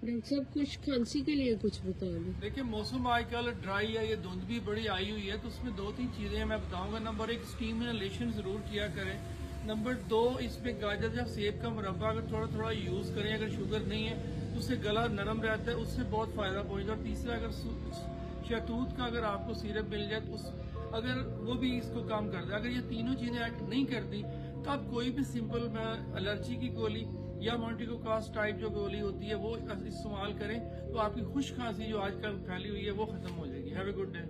Doctor साहब कुछ खांसी के लिए कुछ बता दें। देखिए मौसम आजकल ड्राई है, ये धुंध भी बड़ी आई हुई है, तो उसमें 2-3 चीजें मैं बताऊंगा। नंबर 1, स्टीम इनहेलेशन जरूर किया करें। नंबर 2, इसमें गाजर या सेब का मुरब्बा अगर थोड़ा थोड़ा यूज करें, अगर शुगर नहीं है तो उससे गला नरम रहता है, उससे बहुत फायदा पहुंचेगा। और तीसरा, अगर शहतूत का अगर आपको सिरप मिल जाए तो अगर वो भी इसको काम करता है। अगर ये तीनों चीजें एक्ट नहीं करती तो आप कोई भी सिंपल एलर्जी की गोली या मोंटिकोकास टाइप जो गोली होती है वो इस्तेमाल करें, तो आपकी खुश खांसी जो आजकल फैली हुई है वो खत्म हो जाएगी। Have a good day.